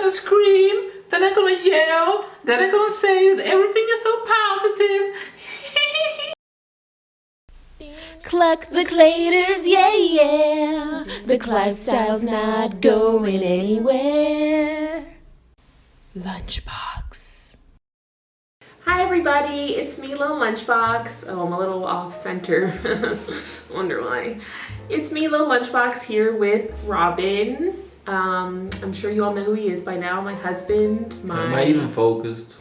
gonna scream, then I'm gonna yell, then I'm gonna say that everything is so positive. Cluck the claters, yeah, yeah. The lifestyle's not going anywhere. Lunchbox. Hi everybody, it's me, Little Lunchbox. Oh, I'm a little off center. Wonder why. It's me, Little Lunchbox, here with Robin. I'm sure you all know who he is by now. My husband. Am I even focused?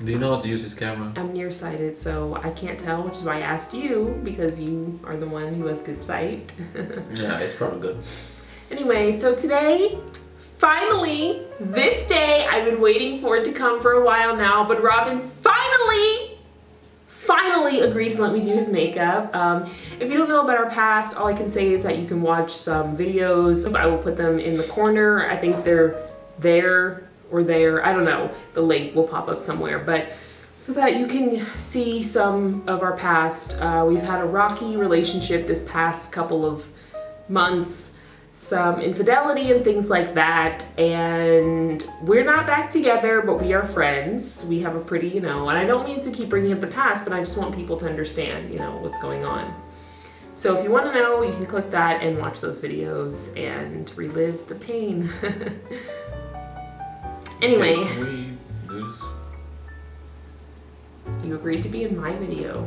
Do you know how to use this camera? I'm nearsighted, so I can't tell, which is why I asked you, because you are the one who has good sight. Yeah, it's probably good. Anyway, so today, finally, this day, I've been waiting for it to come for a while now, but Robin finally agreed to let me do his makeup. If you don't know about our past, all I can say is that you can watch some videos. I will put them in the corner. I think they're there or there, I don't know. The link will pop up somewhere, but so that you can see some of our past. We've had a rocky relationship this past couple of months, some infidelity and things like that, and we're not back together, but we are friends. We have a pretty, and I don't mean to keep bringing up the past, but I just want people to understand, what's going on. So if you want to know, you can click that and watch those videos and relive the pain. Anyway, okay, can we do this? You agreed to be in my video.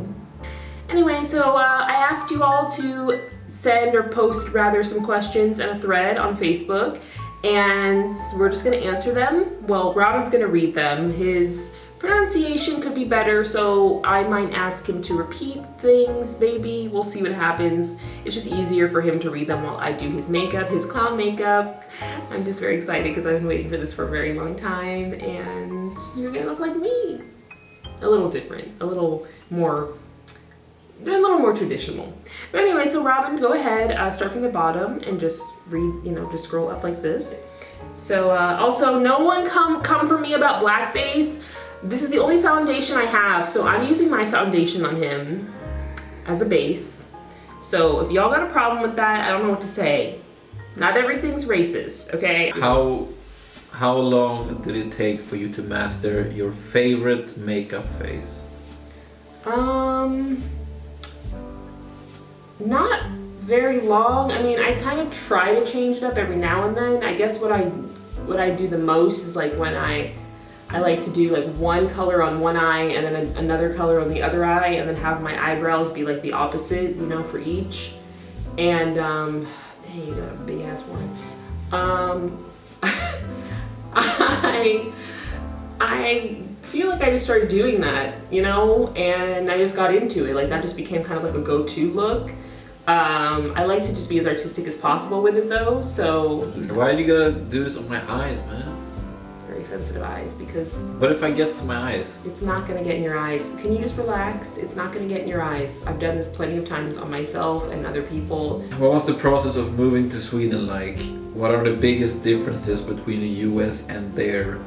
Anyway, so I asked you all to send or post rather some questions in a thread on Facebook, and we're just gonna answer them. Well, Robin's gonna read them. His pronunciation could be better, so I might ask him to repeat things, maybe. We'll see what happens. It's just easier for him to read them while I do his makeup, his clown makeup. I'm just very excited because I've been waiting for this for a very long time, and you're gonna look like me. A little different, a little more traditional. But anyway, so Robin, go ahead, start from the bottom and just read, just scroll up like this. So also, no one come for me about blackface. This is the only foundation I have, so I'm using my foundation on him as a base. So if y'all got a problem with that, I don't know what to say. Not everything's racist, okay? How long did it take for you to master your favorite makeup face? Not very long. I mean, I kind of try to change it up every now and then. I guess what I do the most is like when I like to do like one color on one eye and then another color on the other eye, and then have my eyebrows be like the opposite, for each. And dang, you got a big ass one. I feel like I just started doing that, and I just got into it. Like that just became kind of like a go-to look. I like to just be as artistic as possible with it though, so. Why do you gotta do this on my eyes, man? It's very sensitive eyes because. What if I get to my eyes? It's not gonna get in your eyes. Can you just relax? It's not gonna get in your eyes. I've done this plenty of times on myself and other people. What was the process of moving to Sweden like? What are the biggest differences between the US and there?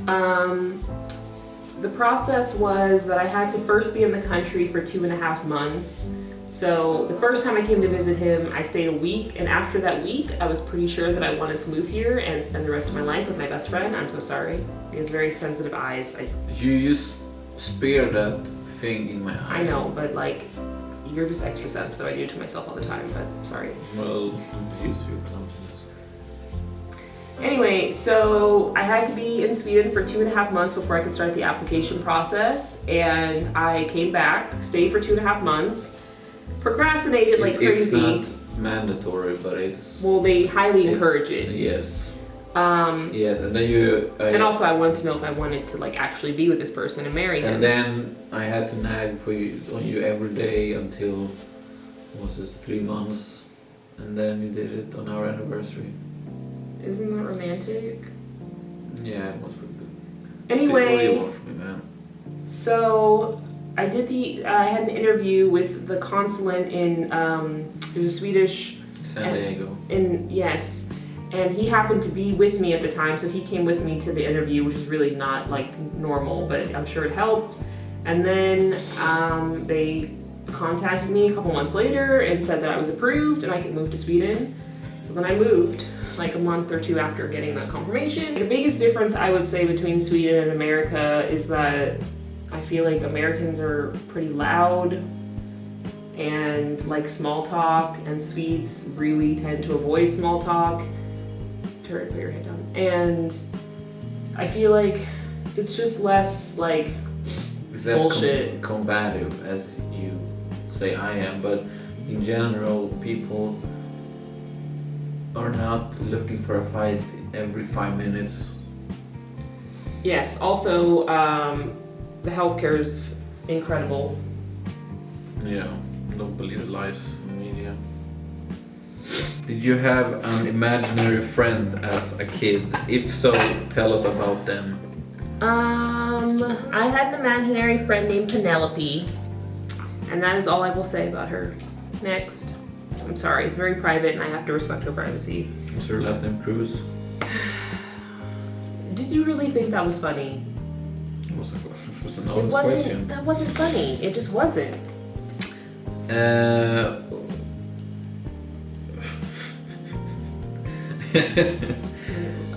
The process was that I had to first be in the country for 2.5 months. So the first time I came to visit him, I stayed a week, and after that week, I was pretty sure that I wanted to move here and spend the rest of my life with my best friend. I'm so sorry. He has very sensitive eyes. You used spear that thing in my eye. I know, but like, you're just extra sensitive. I do it to myself all the time, but sorry. Well, I'm used to your clumsiness. Anyway, so I had to be in Sweden for 2.5 months before I could start the application process, and I came back, stayed for 2.5 months, procrastinated like crazy. It's not mandatory, but it's... Well, they highly encourage it. Yes. Yes, and then you... and also I wanted to know if I wanted to like actually be with this person and marry him. And then I had to nag on you every day until, was it 3 months? And then you did it on our anniversary. Isn't that romantic? Yeah, it was pretty good. Anyway, what do you want from me, man? So I had an interview with the consulate in there's a Swedish San Diego. Yes, and he happened to be with me at the time, so he came with me to the interview, which is really not like normal, but I'm sure it helped. And then they contacted me a couple months later and said that I was approved and I could move to Sweden. So then I moved like a month or two after getting that confirmation. The biggest difference I would say between Sweden and America is that I feel like Americans are pretty loud and like small talk, and Swedes really tend to avoid small talk. Turn, put your head down. And I feel like it's just less like It's less bullshit. combative, as you say I am, but in general, people are not looking for a fight every 5 minutes. Yes, also the healthcare is incredible. Yeah, don't believe the lies in the media. Did you have an imaginary friend as a kid? If so, tell us about them. I had an imaginary friend named Penelope, and that is all I will say about her. Next. I'm sorry, it's very private and I have to respect her privacy. What's her last name? Cruz? Did you really think that was funny? It was an honest question. That wasn't funny. It just wasn't.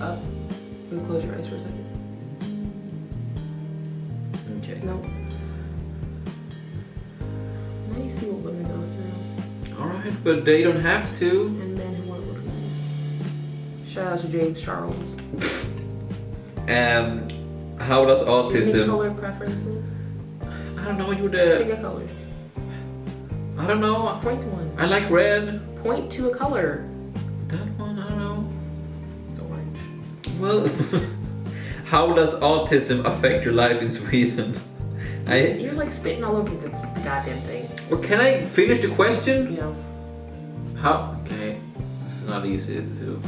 Up. Close your eyes for a second. Okay. No. Now you see what women go through. Alright, but they don't have to. And men who want to look nice. Shout out to James Charles. How does Any autism? color preferences? I don't know. You're Pick the. a color. I don't know. Just point to one. I like red. Point to a color. That one. I don't know. It's orange. Well, how does autism affect your life in Sweden? You're like spitting all over the goddamn thing. Well, can I finish the question? Yeah. How? Okay, this is not easy to.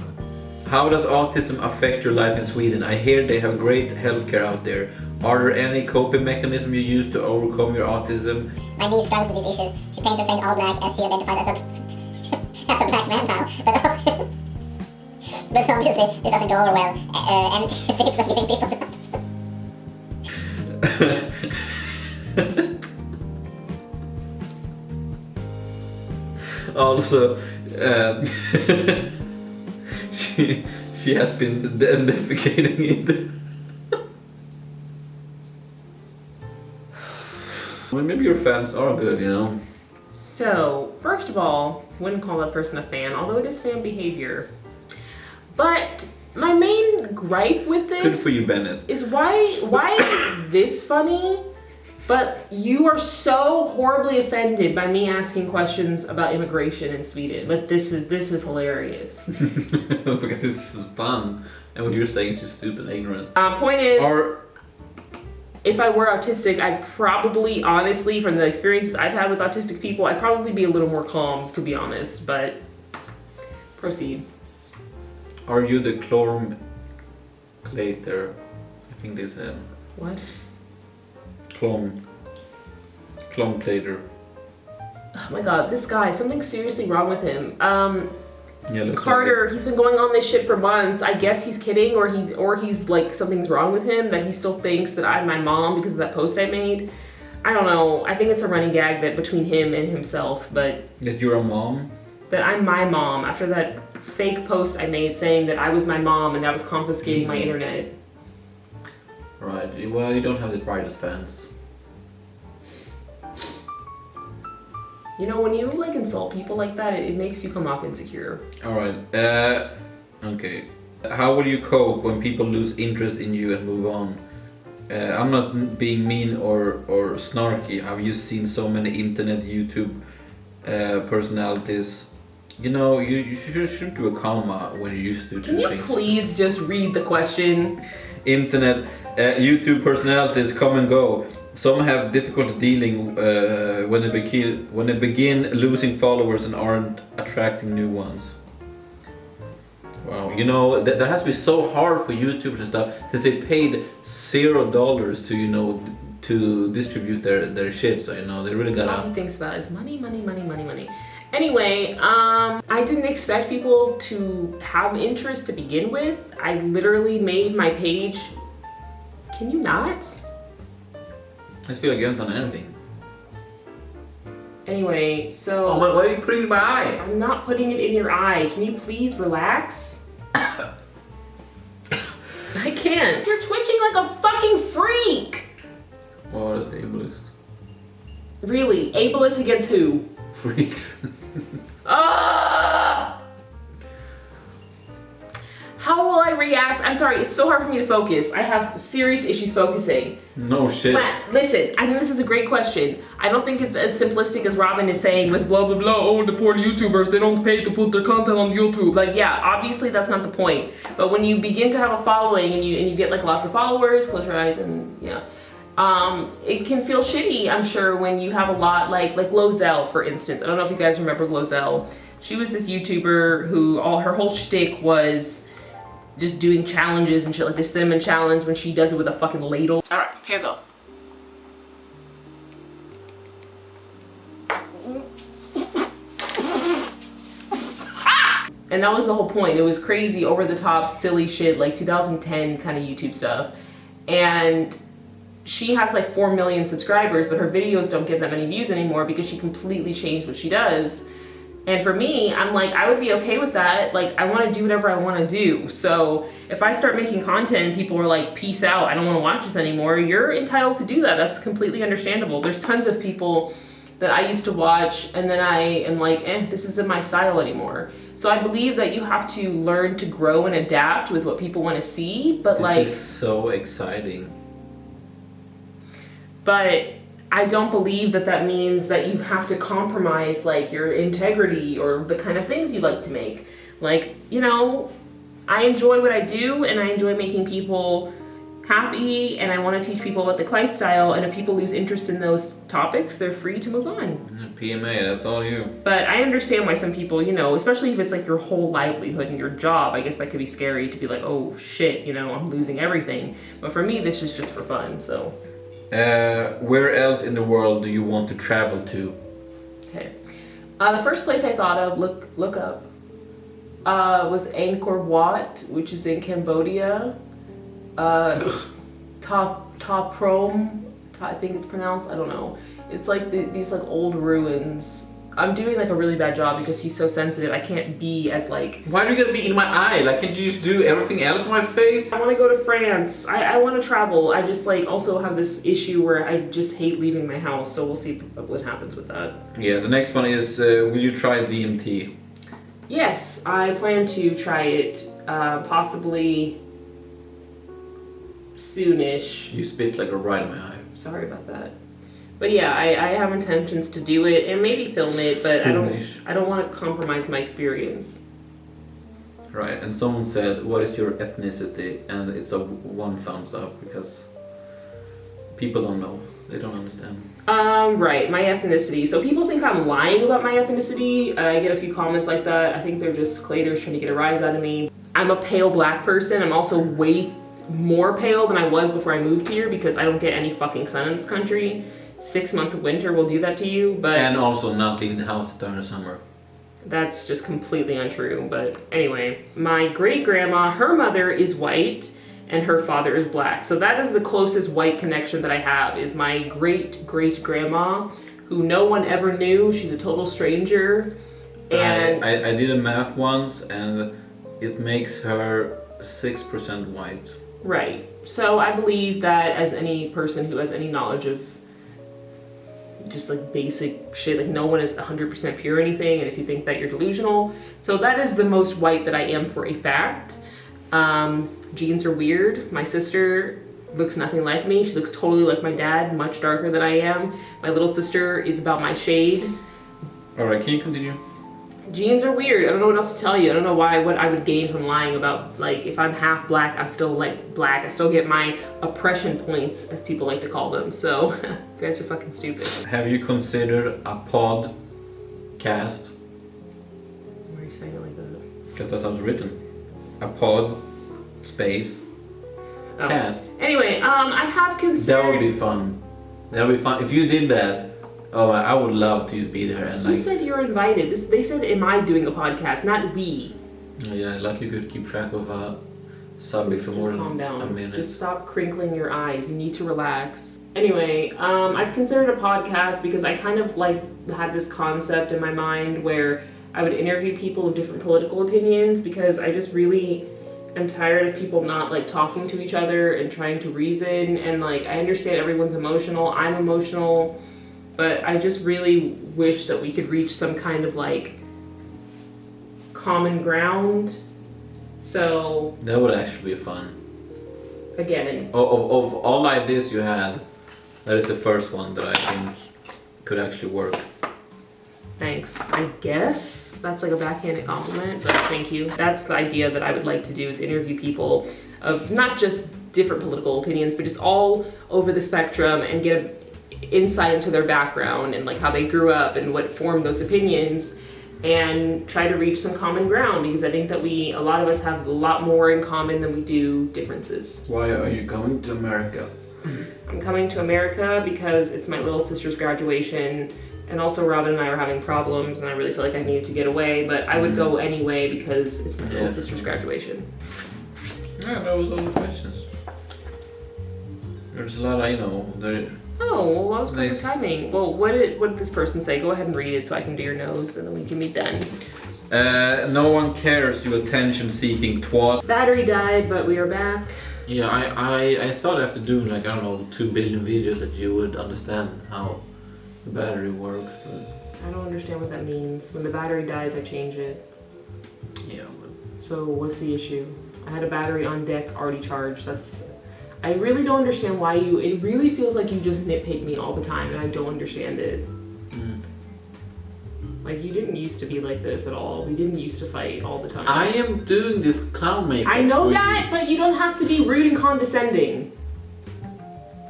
How does autism affect your life in Sweden? I hear they have great healthcare out there. Are there any coping mechanism you use to overcome your autism? My niece struggles with these issues. She paints her face all black as she identifies as a, as a black man now. But obviously, this doesn't go over well. And thinks of giving people Also, she has been defecating into. Well, maybe your fans are good, you know. So, first of all, wouldn't call that person a fan, although it is fan behavior. But my main gripe with this Good for you, Bennett. is why is this funny? But you are so horribly offended by me asking questions about immigration in Sweden. But this is hilarious. Because this is fun, and what you're saying is just stupid and ignorant. Point is, Or if I were autistic, I'd probably, honestly, from the experiences I've had with autistic people, I'd probably be a little more calm, to be honest. But proceed. are you the clater? I think they said What? clater. Oh my god, this guy, something's seriously wrong with him. Yeah, looks Carter, he's been going on this shit for months. I guess he's kidding, or he's like, something's wrong with him, that he still thinks that I'm my mom because of that post I made. I don't know. I think it's a running gag that between him and himself, but that you're a mom. that I'm my mom after that fake post I made saying that I was my mom and that I was confiscating my internet. Right. Well, you don't have the brightest fans. You know, when you like insult people like that, it makes you come off insecure. All right. Okay. How will you cope when people lose interest in you and move on? I'm not being mean or snarky. I've just seen so many internet YouTube personalities. You know, you should do a comma when you used to Can do you things. please just read the question? Internet YouTube personalities come and go. Some have difficulty dealing when they begin losing followers and aren't attracting new ones. Wow, you know that has to be so hard for YouTubers and stuff since they paid $0 to to distribute their shit. So you know they really All gotta. he thinks about is money, money, money, money, money. Anyway, I didn't expect people to have interest to begin with. I literally made my page. Can you not? I just feel like you haven't done anything. Anyway, so... Oh, why are you putting it in my eye? I'm not putting it in your eye. Can you please relax? I can't. You're twitching like a fucking freak! Oh, that's ableist. Really? Ableist against who? Freaks. Ah! How will I react? I'm sorry, it's so hard for me to focus. I have serious issues focusing. No shit. Matt, listen, I think this is a great question. I don't think it's as simplistic as Robin is saying with blah, blah, blah, oh, the poor YouTubers, they don't pay to put their content on YouTube. Like, yeah, obviously that's not the point. But when you begin to have a following and you get like lots of followers, close your eyes and yeah. It can feel shitty, I'm sure, when you have a lot, like Lozelle, for instance. I don't know if you guys remember Lozelle. She was this YouTuber who her whole shtick was just doing challenges and shit, like the cinnamon challenge when she does it with a fucking ladle. All right, here you go. And that was the whole point. It was crazy, over the top, silly shit, like 2010 kind of YouTube stuff. And she has like 4 million subscribers, but her videos don't get that many views anymore because she completely changed what she does. And for me, I'm like, I would be okay with that. Like, I want to do whatever I want to do. So if I start making content and people are like, peace out, I don't want to watch this anymore, you're entitled to do that. That's completely understandable. There's tons of people that I used to watch and then I am like, this isn't my style anymore. So I believe that you have to learn to grow and adapt with what people want to see, but This is so exciting. But I don't believe that that means that you have to compromise like your integrity or the kind of things you like to make. Like, you know, I enjoy what I do and I enjoy making people happy and I want to teach people about the lifestyle, and if people lose interest in those topics, they're free to move on. PMA, that's all you. But I understand why some people, you know, especially if it's like your whole livelihood and your job, I guess that could be scary to be like, oh shit, you know, I'm losing everything. But for me, this is just for fun, so. Where else in the world do you want to travel to? Okay. The first place I thought of, look up, was Angkor Wat, which is in Cambodia. Ta Prohm, I think it's pronounced, I don't know. It's like these like old ruins. I'm doing like a really bad job because he's so sensitive. I can't be as like... Why are you gonna be in my eye? Like, can't you just do everything else on my face? I want to go to France. I want to travel. I just like also have this issue where I just hate leaving my house. So we'll see what happens with that. Yeah, the next one is, will you try DMT? Yes, I plan to try it possibly soonish. You spit like a right in my eye. Sorry about that. But yeah, I have intentions to do it and maybe film it, but Soonish. I don't want to compromise my experience. Right, and someone said, what is your ethnicity? And it's a 1 thumbs up because people don't know. They don't understand. Right, my ethnicity. So people think I'm lying about my ethnicity. I get a few comments like that. I think they're just claters trying to get a rise out of me. I'm a pale black person. I'm also way more pale than I was before I moved here because I don't get any fucking sun in this country. 6 months of winter will do that to you, but... And also not leaving the house during the summer. That's just completely untrue, but anyway. My great-grandma, her mother is white, and her father is black. So that is the closest white connection that I have, is my great-great-grandma, who no one ever knew. She's a total stranger, and... I did a math once, and it makes her 6% white. Right. So I believe that as any person who has any knowledge of just like basic shit, like no one is 100% pure or anything, and if you think that, you're delusional. So that is the most white that I am for a fact. Genes are weird. My sister looks nothing like me. She looks totally like my dad, much darker than I am. My little sister is about my shade. Alright, can you continue? Genes are weird. I don't know what else to tell you. I don't know what I would gain from lying about, like, if I'm half black, I'm still like black. I still get my oppression points, as people like to call them. So, you guys are fucking stupid. Have you considered a podcast? Why are you saying it like that? Because that's how it's written. A pod, space, cast. Anyway, I have considered... That would be fun. That would be fun. If you did that, oh, I would love to be there and like... Who said you're invited? They said, am I doing a podcast, not we. Yeah, like you could keep track of subject for more Just calm than a down. minute. Just stop crinkling your eyes. You need to relax. Anyway, I've considered a podcast because I kind of like had this concept in my mind where I would interview people of different political opinions because I just really am tired of people not like talking to each other and trying to reason. And like, I understand everyone's emotional. I'm emotional, but I just really wish that we could reach some kind of like common ground. So That would actually be fun. again, Of all ideas you had, that is the first one that I think could actually work. thanks. I guess that's like a backhanded compliment, but thank you. That's the idea that I would like to do, is interview people of not just different political opinions, but just all over the spectrum and get an insight into their background and like how they grew up and what formed those opinions, and try to reach some common ground, because I think that a lot of us have a lot more in common than we do differences. Why are you coming to America? I'm coming to America because it's my little sister's graduation, and also Robin and I are having problems, and I really feel like I needed to get away, but I would go anyway because it's my little sister's graduation. Yeah, that was all the questions. There's a lot I know. Oh, well, that was perfect Nice. timing. Well, what did this person say? Go ahead and read it so I can do your nose, and then we can be done. No one cares, you attention-seeking twat. Battery died, but we are back. Yeah, I thought after doing like, I don't know, 2 billion videos that you would understand how the battery works, but I don't understand what that means. When the battery dies, I change it. yeah. So what's the issue? I had a battery on deck already charged. I really don't understand why it really feels like you just nitpick me all the time, and I don't understand it. Like, you didn't used to be like this at all. We didn't used to fight all the time. I am doing this clown makeup. I know for that, you. but you don't have to be rude and condescending.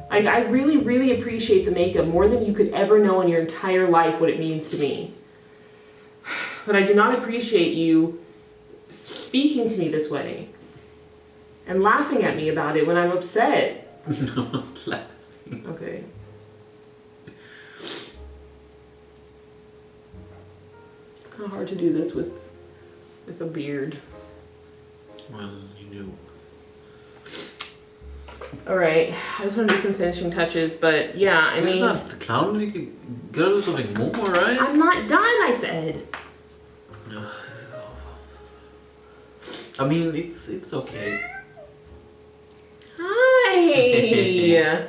I really, really appreciate the makeup more than you could ever know in your entire life what it means to me. But I do not appreciate you speaking to me this way and laughing at me about it when I'm upset. No, I'm not laughing. Okay. It's kind of hard to do this with a beard. Well, you knew. Alright, I just want to do some finishing touches, but yeah, I This is mean... not the clown, you gotta do something more, right? I'm not done, I said. Ugh, this is awful. I mean, it's okay. Hi!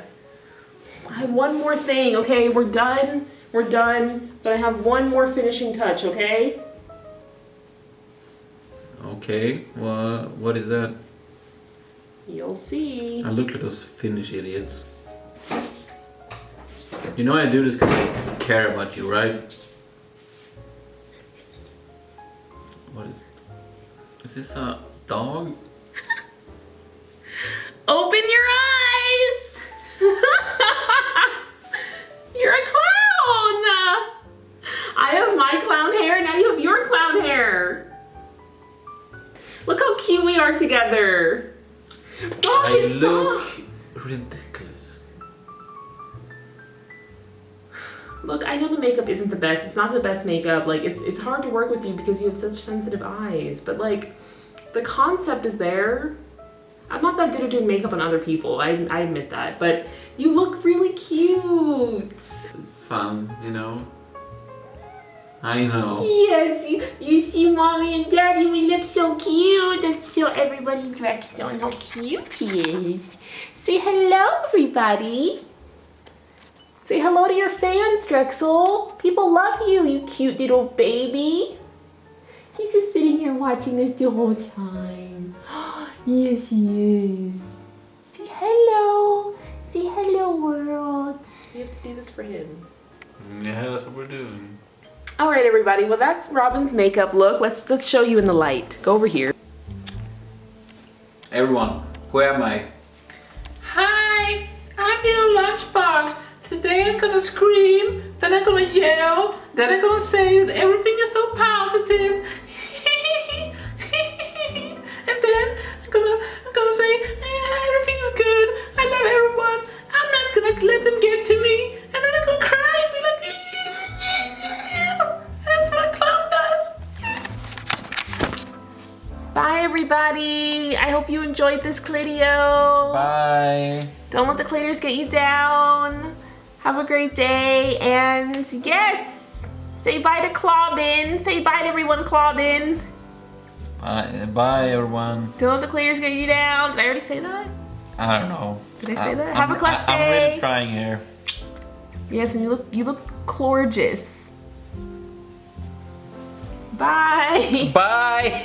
I have one more thing, okay? We're done, but I have one more finishing touch, okay? Okay, well, what is that? You'll see. I look like those Finnish idiots. You know I do this because I care about you, right? What is this a dog? Open your eyes! You're a clown! I have my clown hair, now you have your clown hair. Look how cute we are together. I Robin, stop! look ridiculous. Look, I know the makeup isn't the best. It's not the best makeup. Like, it's hard to work with you because you have such sensitive eyes. But like, the concept is there. I'm not that good at doing makeup on other people. I admit that. But you look really cute. It's fun, you know. I know. Yes, you see Mommy and Daddy, we look so cute. Let's show everybody Drexel how cute he is. Say hello, everybody. Say hello to your fans, Drexel. People love you, you cute little baby. He's just sitting here watching us the whole time. Yes, he is. Say hello. Say hello, world. We have to do this for him. Yeah, that's what we're doing. All right, everybody. Well, that's Robin's makeup look. Let's show you in the light. Go over here. Everyone, where am I? Hi, I'm little lunchbox. Today I'm gonna scream, then I'm gonna yell, then I'm gonna say that everything is so positive. And then I'm gonna say everything is good. I love everyone. I'm not gonna let them get to me. And then I'm gonna cry and be like, that's what a clown does. Bye, everybody. I hope you enjoyed this video. Bye. Don't let the claters get you down. Have a great day. And yes, say bye to Clawbin. Say bye to everyone, Clawbin. Bye, everyone. Don't let the claters get you down. Did I already say that? I don't know. Did I say that? Have a class day. I'm really trying here. Yes, and you look gorgeous. Bye. Bye.